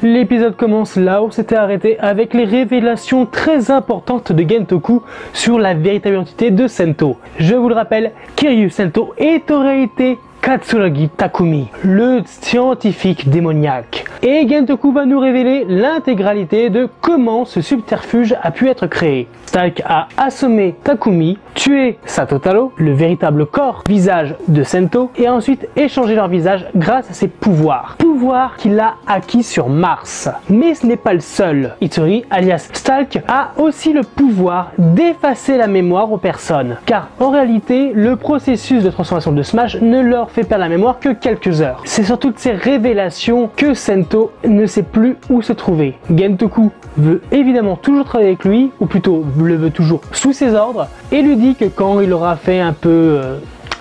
L'épisode commence là où s'était arrêté avec les révélations très importantes de Gentoku sur la véritable identité de Sento. Je vous le rappelle, Kiryu Sento est en réalité Katsuragi Takumi, le scientifique démoniaque. Et Gentoku va nous révéler l'intégralité de comment ce subterfuge a pu être créé. Stalk a assommé Takumi, tué Satotaro, le véritable corps, visage de Sento, et a ensuite échangé leur visage grâce à ses pouvoirs. Pouvoirs qu'il a acquis sur Mars. Mais ce n'est pas le seul. Itsurugi, alias Stalk, a aussi le pouvoir d'effacer la mémoire aux personnes. Car en réalité, le processus de transformation de Smash ne leur fait perdre la mémoire que quelques heures. C'est sur toutes ces révélations que Sento ne sait plus où se trouver. Gentoku veut évidemment toujours travailler avec lui, ou plutôt le veut toujours sous ses ordres, et lui dit que quand il aura fait un peu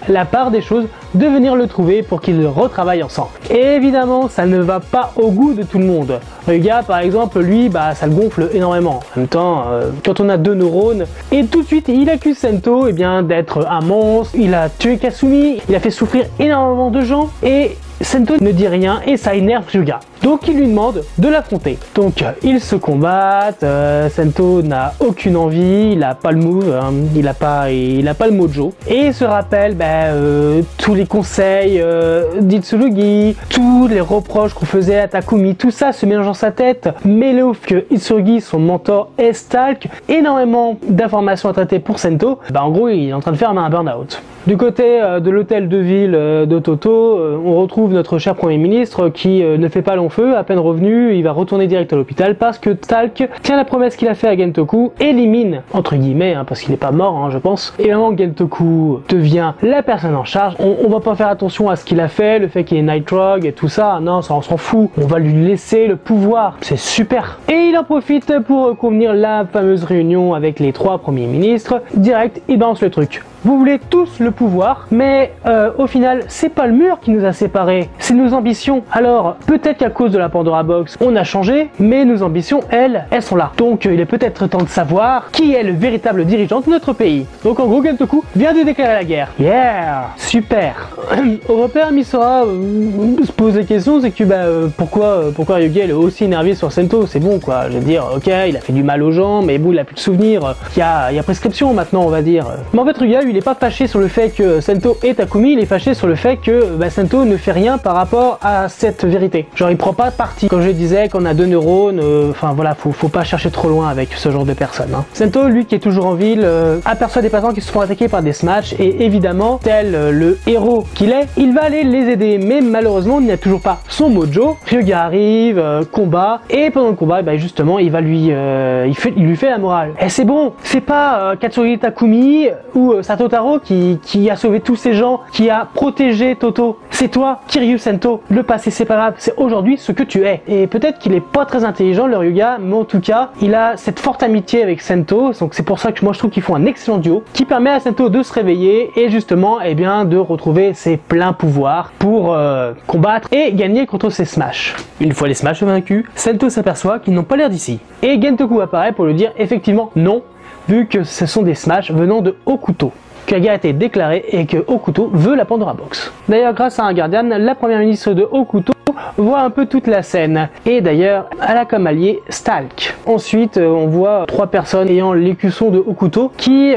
la part des choses, de venir le trouver pour qu'ils retravaillent ensemble. Et évidemment, ça ne va pas au goût de tout le monde. Ryuga, par exemple, lui, ça le gonfle énormément. En même temps, quand on a 2 neurones, et tout de suite, il accuse Sento d'être un monstre, il a tué Kasumi, il a fait souffrir énormément de gens, et Sento ne dit rien et ça énerve Ryuga. Donc il lui demande de l'affronter. Donc ils se combattent, Sento n'a aucune envie, il a pas le move, il a pas le mojo. Et il se rappelle tous les conseils d'Itsurugi, tous les reproches qu'on faisait à Takumi, tout ça se mélange dans sa tête. Mais le ouf que Itsurugi, son mentor, et Stalk, énormément d'informations à traiter pour Sento, en gros il est en train de faire un burn-out. Du côté de l'hôtel de ville d'Ototo, on retrouve notre cher Premier ministre qui ne fait pas long feu, à peine revenu, il va retourner direct à l'hôpital parce que Stalk tient la promesse qu'il a fait à Gentoku, élimine, entre guillemets, parce qu'il n'est pas mort, je pense, et vraiment Gentoku devient la personne en charge. On va pas faire attention à ce qu'il a fait, le fait qu'il est Nightrog et tout ça, non, ça on s'en fout, on va lui laisser le pouvoir, c'est super. Et il en profite pour convenir la fameuse réunion avec les 3 premiers ministres, direct, il balance le truc. Vous voulez tous le pouvoir, mais au final, c'est pas le mur qui nous a séparés, c'est nos ambitions. Alors, peut-être qu'à cause de la Pandora Box, on a changé, mais nos ambitions, elles sont là. Donc, il est peut-être temps de savoir qui est le véritable dirigeant de notre pays. Donc, en gros, Gentoku vient de déclarer la guerre. Yeah, super. Européen, Misora se pose des questions, c'est que pourquoi Ryuga est aussi énervé sur Sento, c'est bon quoi. Je veux dire, ok, il a fait du mal aux gens, mais bon, il a plus de souvenirs. Il y a prescription maintenant, on va dire. Mais en fait, Ryuga, il est pas fâché sur le fait que Sento est Takumi, il est fâché sur le fait que Sento ne fait rien par rapport à cette vérité. Genre il prend pas parti. Comme je disais, qu'on a 2 neurones, voilà, faut pas chercher trop loin avec ce genre de personnes. Sento, lui qui est toujours en ville, aperçoit des passants qui se font attaquer par des Smash et évidemment, tel le héros qu'il est, il va aller les aider. Mais malheureusement, il n'y a toujours pas son mojo. Ryuga arrive, combat, et pendant le combat, justement, il va lui fait la morale. Et c'est bon, c'est pas Katsuragi Takumi ou Satotaro qui a sauvé tous ces gens, qui a protégé Toto. C'est toi, Kiryu Sento. Le passé c'est pas grave, c'est aujourd'hui ce que tu es. Et peut-être qu'il est pas très intelligent le Ryuga, mais en tout cas, il a cette forte amitié avec Sento, donc c'est pour ça que moi je trouve qu'ils font un excellent duo, qui permet à Sento de se réveiller et justement, de retrouver ses pleins pouvoirs pour combattre et gagner contre ses Smash. Une fois les Smash vaincus, Sento s'aperçoit qu'ils n'ont pas l'air d'ici. Et Gentoku apparaît pour lui dire effectivement non, vu que ce sont des Smash venant de Hokuto. Que la guerre a été déclarée et que Hokuto veut la Pandora Box. D'ailleurs, grâce à un Guardian, la première ministre de Hokuto voit un peu toute la scène. Et d'ailleurs, elle a comme allié Stalk. Ensuite, on voit 3 personnes ayant l'écusson de Hokuto qui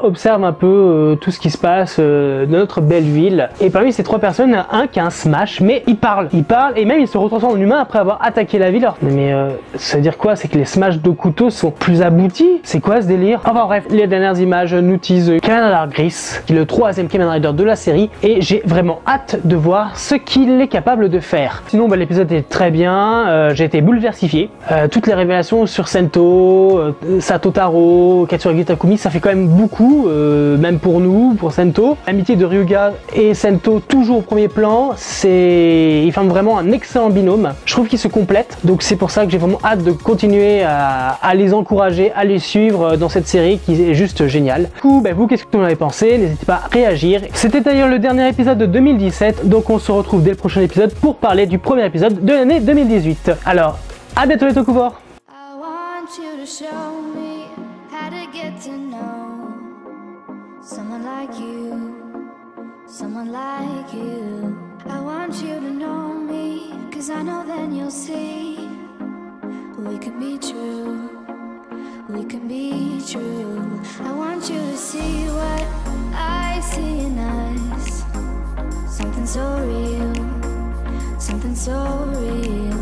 observent un peu tout ce qui se passe dans notre belle ville. Et parmi ces 3 personnes, il y en a un qui a un Smash, mais il parle et même il se retransforme en humain après avoir attaqué la ville. Mais ça veut dire quoi? C'est que les Smash d'Hokuto sont plus aboutis? C'est quoi ce délire? Enfin bref, les dernières images nous teasent Kamen Rider Gris, qui est le 3e Kamen Rider de la série, et j'ai vraiment hâte de voir ce qu'il est capable de faire. Sinon, l'épisode est très bien, j'ai été bouleversifié. Toutes les révélations sur Sento, Satotaro, Katsuragi Takumi, ça fait quand même beaucoup, même pour nous, pour Sento. L'amitié de Ryuga et Sento, toujours au premier plan, ils forment vraiment un excellent binôme. Je trouve qu'ils se complètent, donc c'est pour ça que j'ai vraiment hâte de continuer à les encourager, à les suivre dans cette série qui est juste géniale. Du coup, vous, qu'est-ce que vous en avez pensé? N'hésitez pas à réagir. C'était d'ailleurs le dernier épisode de 2017, donc on se retrouve dès le prochain épisode pour parler du premier épisode de l'année 2018. Alors, à bientôt les Tokuvores. I want you to know me, 'cause I know then you'll see we could be true. We can be true. I want you to see what I see in us. Something so real, something so real.